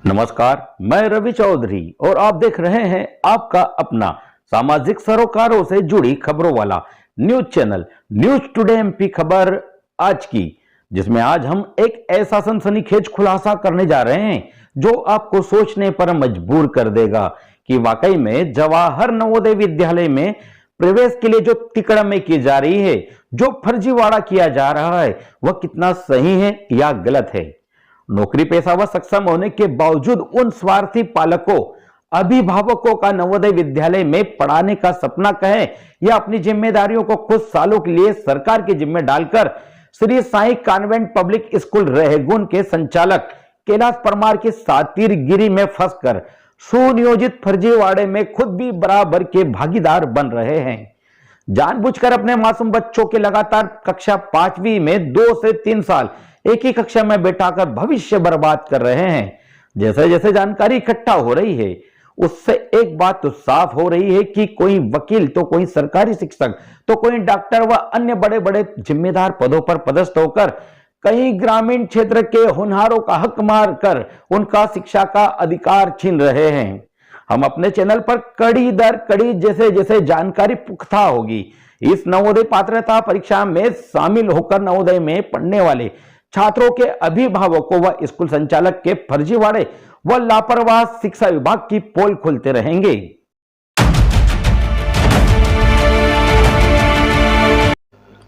नमस्कार, मैं रवि चौधरी और आप देख रहे हैं आपका अपना सामाजिक सरोकारों से जुड़ी खबरों वाला news channel news today MP खबर आज की, जिसमें आज हम एक ऐसा सनसनीखेज खुलासा करने जा रहे हैं जो आपको सोचने पर मजबूर कर देगा कि वाकई में जवाहर नवोदय विद्यालय में प्रवेश के लिए जो तिकड़म की जा रही है, जो फर्जीवाड़ा किया जा रहा है, वह कितना सही है या गलत है। नौकरी पेशा व सक्षम होने के बावजूद उन स्वार्थी पालकों, अभिभावकों का नवोदय विद्यालय में पढ़ाने का सपना कहें या अपनी जिम्मेदारियों को कुछ सालों के लिए सरकार के जिम्मे डालकर Shri Sai convent public school Rahgun के संचालक कैलाश परमार की सातिरगिरी में फंसकर सुनियोजित फर्जीवाड़े में खुद भी बराबर के भागीदार बन रहे हैं। जानबूझकर अपने मासूम बच्चों के लगातार कक्षा 5वीं में 2 से 3 साल एक ही कक्षा में बैठाकर भविष्य बर्बाद कर रहे हैं। जैसे जैसे जानकारी इकट्ठा हो रही है, उससे एक बात तो साफ हो रही है कि कोई वकील तो कोई सरकारी शिक्षक तो कोई डॉक्टर व अन्य बड़े बड़े जिम्मेदार पदों पर पदस्थ होकर कई ग्रामीण क्षेत्र के होनहारों का हक मार कर उनका शिक्षा का अधिकार छीन रहे हैं। हम अपने चैनल पर कड़ी दर कड़ी जैसे जैसे जानकारी पुख्ता होगी, इस नवोदय पात्रता परीक्षा में शामिल होकर नवोदय में पढ़ने वाले छात्रों के अभिभावकों व स्कूल संचालक के फर्जीवाड़े व लापरवाह शिक्षा विभाग की पोल खुलते रहेंगे।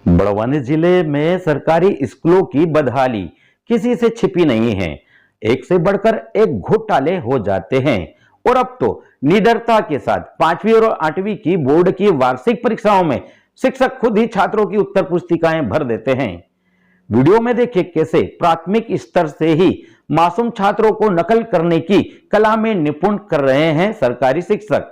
बड़वानी जिले में सरकारी स्कूलों की बदहाली किसी से छिपी नहीं है। एक से बढ़कर एक घोटाले हो जाते हैं और अब तो निडरता के साथ 5वीं और 8वीं की बोर्ड की वार्षिक परीक्षाओं में शिक्षक खुद ही छात्रों की उत्तर पुस्तिकाएं भर देते हैं। वीडियो में देखिए कैसे प्राथमिक स्तर से ही मासूम छात्रों को नकल करने की कला में निपुण कर रहे हैं सरकारी शिक्षक।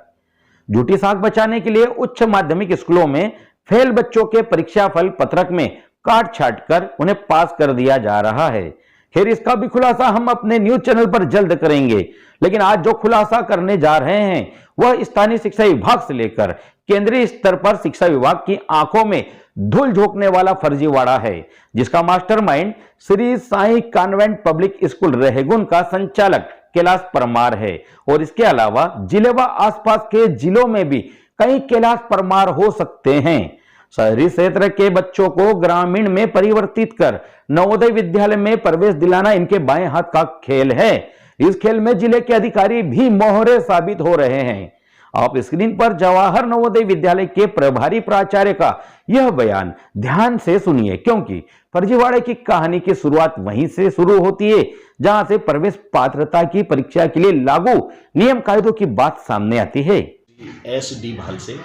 झूठी साख बचाने के लिए उच्च माध्यमिक स्कूलों में फेल बच्चों के परीक्षा फल पत्रक में काट छाट कर उन्हें पास कर दिया जा रहा है। खैर, इसका भी खुलासा हम अपने न्यूज चैनल पर जल्द करेंगे, लेकिन आज जो खुलासा करने जा रहे हैं वह स्थानीय शिक्षा विभाग से लेकर केंद्रीय स्तर पर शिक्षा विभाग की आंखों में धूल झोंकने वाला फर्जीवाड़ा है, जिसका mastermind Shri Sai convent public school Rahgun का संचालक कैलाश परमार है। और इसके अलावा जिले व आसपास के जिलों में भी कई कैलाश परमार हो सकते हैं। शहरी क्षेत्र के बच्चों को ग्रामीण में परिवर्तित कर नवोदय विद्यालय में प्रवेश दिलाना इनके बाएं हाथ का खेल है। इस खेल में जिले के अधिकारी भी मोहरे साबित हो रहे हैं। आप स्क्रीन पर जवाहर नवोदय विद्यालय के प्रभारी प्राचार्य का यह बयान ध्यान से सुनिए, क्योंकि फर्जीवाड़े की कहानी की शुरुआत वहीं से शुरू होती है जहां से प्रवेश पात्रता की परीक्षा के लिए लागू नियम कायदों की बात सामने आती है। SD भाल से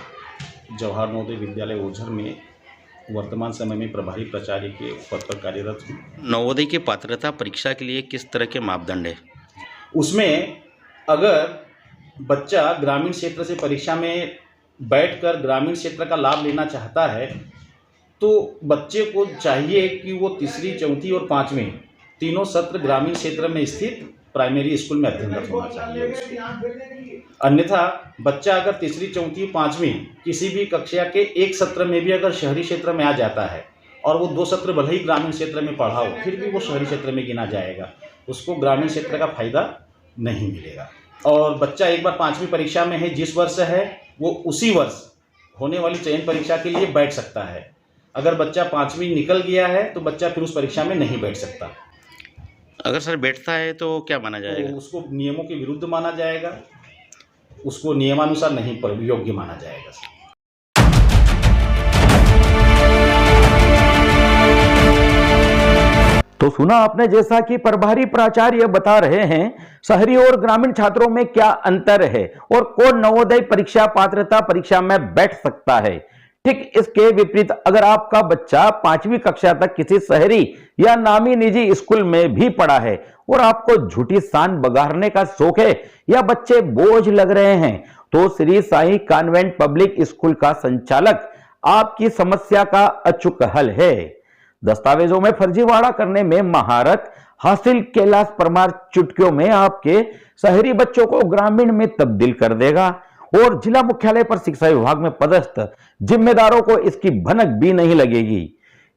जवाहर नवोदय विद्यालय ओझर में वर्तमान समय में प्रभारी प्राचार्य के पद पर कार्यरत हूँ। नवोदय की पात्रता परीक्षा के लिए किस तरह के मापदंड है? उसमें अगर बच्चा ग्रामीण क्षेत्र से परीक्षा में बैठकर ग्रामीण क्षेत्र का लाभ लेना चाहता है तो बच्चे को चाहिए कि वो तीसरी, चौथी और 5वीं तीनों सत्र ग्रामीण क्षेत्र में स्थित प्राइमरी स्कूल में अध्ययनरत होना चाहिए। अन्यथा बच्चा अगर तीसरी, चौथी, 5वीं किसी भी कक्षा के एक सत्र में भी अगर शहरी क्षेत्र में आ जाता है और वो 2 सत्र भले ही ग्रामीण क्षेत्र में पढ़ा हो, फिर भी वो शहरी क्षेत्र में गिना जाएगा, उसको ग्रामीण क्षेत्र का फायदा नहीं मिलेगा। और बच्चा एक बार 5वीं परीक्षा में है, जिस वर्ष है वो उसी वर्ष होने वाली चयन परीक्षा के लिए बैठ सकता है। अगर बच्चा 5वीं निकल गया है तो बच्चा फिर उस परीक्षा में नहीं बैठ सकता। अगर सर बैठता है तो क्या माना जाएगा? तो उसको नियमों के विरुद्ध माना जाएगा, उसको नियमानुसार नहीं योग्य माना जाएगा। तो सुना आपने, जैसा कि प्रभारी प्राचार्य बता रहे हैं, शहरी और ग्रामीण छात्रों में क्या अंतर है और कौन नवोदय परीक्षा पात्रता परीक्षा में बैठ सकता है। ठीक इसके विपरीत अगर आपका बच्चा 5वीं कक्षा तक किसी शहरी या नामी निजी स्कूल में भी पढ़ा है और आपको झूठी शान बघारने का शौक है या बच्चे बोझ लग रहे हैं, तो Shri Sai convent public School का संचालक आपकी समस्या का अचूक हल है। दस्तावेजों में फर्जीवाड़ा करने में महारत हासिल कैलाश परमार चुटकियों में आपके शहरी बच्चों को ग्रामीण में तब्दील कर देगा और जिला मुख्यालय पर शिक्षा विभाग में पदस्थ जिम्मेदारों को इसकी भनक भी नहीं लगेगी।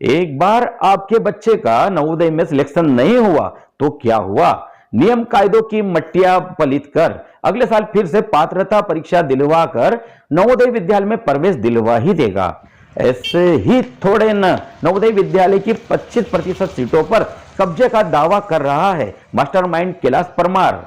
एक बार आपके बच्चे का नवोदय में सिलेक्शन नहीं हुआ तो क्या हुआ, नियम कायदों की मट्टियां पलित कर अगले साल फिर से पात्रता परीक्षा दिलवा कर नवोदय विद्यालय में प्रवेश दिलवा ही देगा। ऐसे ही थोड़े न नवोदय विद्यालय की 25% सीटों पर कब्जे का दावा कर रहा है मास्टरमाइंड कैलाश परमार।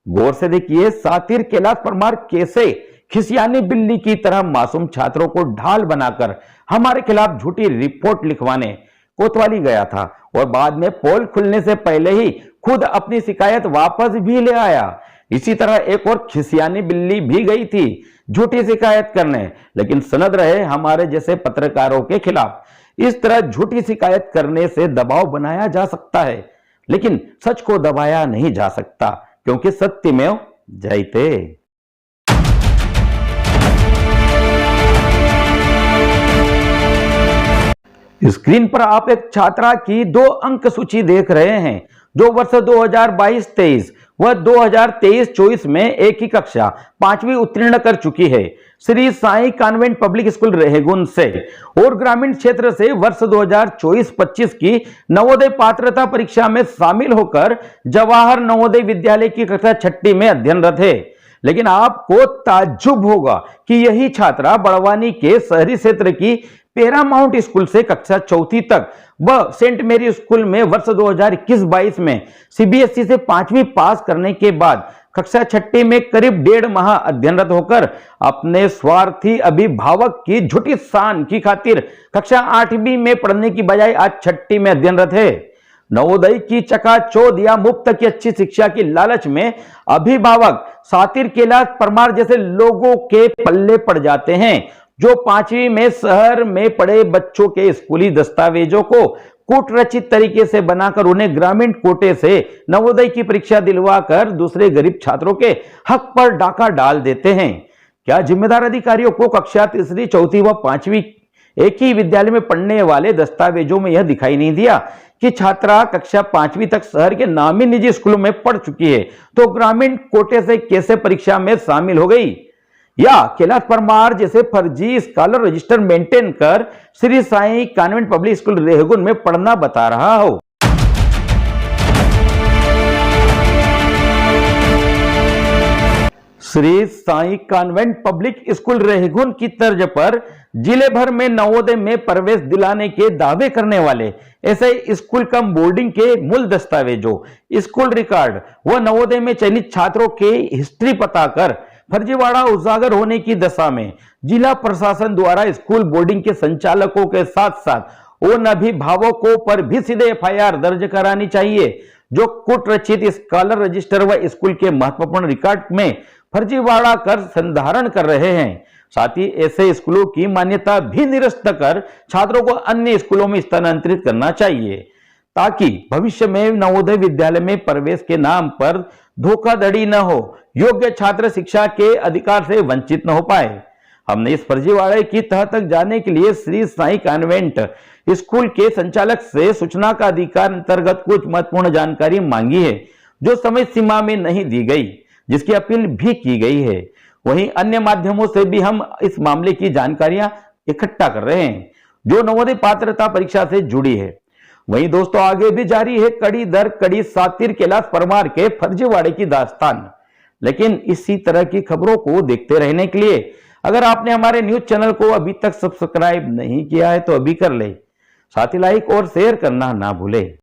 गौर से देखिए, सातिर कैलाश परमार कैसे खिसियानी बिल्ली की तरह मासूम छात्रों को ढाल बनाकर हमारे खिलाफ झूठी रिपोर्ट लिखवाने कोतवाली गया था और बाद में पोल खुलने से पहले ही खुद अपनी शिकायत वापस भी ले आया। इसी तरह एक और खिसियानी बिल्ली भी गई थी झूठी शिकायत करने, लेकिन सनद रहे हमारे जैसे पत्रकारों के खिलाफ। इस तरह झूठी शिकायत करने से दबाव बनाया जा सकता है, लेकिन सच को दबाया नहीं जा सकता, क्योंकि सत्यमेव जयते। स्क्रीन पर आप एक छात्रा की 2 अंक सूची देख रहे हैं जो वर्ष 2022-23 व 2023-24 में एक ही कक्षा 5वीं उत्तीर्ण कर चुकी है। Shri Sai convent public school Rahegun से और ग्रामीण क्षेत्र से वर्ष 2024-25 की नवोदय पात्रता परीक्षा में शामिल होकर जवाहर नवोदय विद्यालय की कक्षा 6ठी में अध्ययनरत है। लेकिन आपको ताज्जुब होगा कि यही छात्रा बड़वानी के शहरी क्षेत्र की पैरामाउंट स्कूल से कक्षा 4ठी तक व सेंट मेरी स्कूल में वर्ष 2021-22 में सीबीएसई से 5वीं पास करने के बाद कक्षा 6ठी में करीब 1.5 माह अध्ययनरत होकर अपने स्वार्थी अभिभावक की झूठी शान की खातिर कक्षा 8वीं में पढ़ने की बजाय आज 6ठी में अध्ययनरत है। नवोदय की चकाचौंध या मुफ्त की अच्छी शिक्षा की लालच में अभिभावक सातिर कैलाश परमार जैसे लोगों के पल्ले पड़ जाते हैं, जो 5वीं में शहर में पढ़े बच्चों के स्कूली दस्तावेजों को कूटरचित तरीके से बनाकर उन्हें ग्रामीण कोटे से नवोदय की परीक्षा दिलवाकर दूसरे गरीब छात्रों के हक पर डाका डाल देते हैं। क्या जिम्मेदार अधिकारियों को कक्षा 3री, 4थी व 5वीं एक ही विद्यालय में पढ़ने वाले दस्तावेजों में यह दिखाई नहीं दिया कि छात्रा कक्षा 5वीं तक शहर के नामी निजी स्कूलों में पढ़ चुकी है, तो ग्रामीण कोटे से कैसे परीक्षा में शामिल हो गई? या कैलाश परमार जैसे फर्जी स्कॉलर रजिस्टर मेंटेन कर Shri Sai convent public school Rahegun में पढ़ना बता रहा हो? Shri Sai convent public school Rahegun की तर्ज पर जिले भर में नवोदय में प्रवेश दिलाने के दावे करने वाले ऐसे स्कूल कम बोर्डिंग के मूल दस्तावेजों, स्कूल रिकॉर्ड व नवोदय में चयनित छात्रों के हिस्ट्री पता कर फर्जीवाड़ा उजागर होने की दशा में जिला प्रशासन द्वारा स्कूल बोर्डिंग के संचालकों के साथ साथ उन अभिभावकों पर भी सीधे एफआईआर दर्ज करानी चाहिए जो कूटरचित स्कॉलर रजिस्टर व स्कूल के महत्वपूर्ण रिकॉर्ड में फर्जीवाड़ा कर संधारण कर रहे हैं। साथ ही ऐसे स्कूलों की मान्यता भी निरस्त कर छात्रों को अन्य स्कूलों में स्थानांतरित करना चाहिए, ताकि भविष्य में नवोदय विद्यालय में प्रवेश के नाम पर धोखाधड़ी न हो, योग्य छात्र शिक्षा के अधिकार से वंचित न हो पाए। हमने इस फर्जीवाड़े की तह तक जाने के लिए श्री साई कॉन्वेंट स्कूल के संचालक से सूचना का अधिकार अंतर्गत कुछ महत्वपूर्ण जानकारी मांगी है, जो समय सीमा में नहीं दी गई, जिसकी अपील भी की गई है। वहीं अन्य माध्यमों से भी हम इस मामले की जानकारियां इकट्ठा कर रहे हैं जो नवोदय पात्रता परीक्षा से जुड़ी है। वहीं दोस्तों, आगे भी जारी है कड़ी दर कड़ी सातिर कैलाश परमार के फर्जीवाड़े की दास्तान। लेकिन इसी तरह की खबरों को देखते रहने के लिए अगर आपने हमारे न्यूज चैनल को अभी तक सब्सक्राइब नहीं किया है तो अभी कर ले, साथ ही लाइक और शेयर करना ना भूले।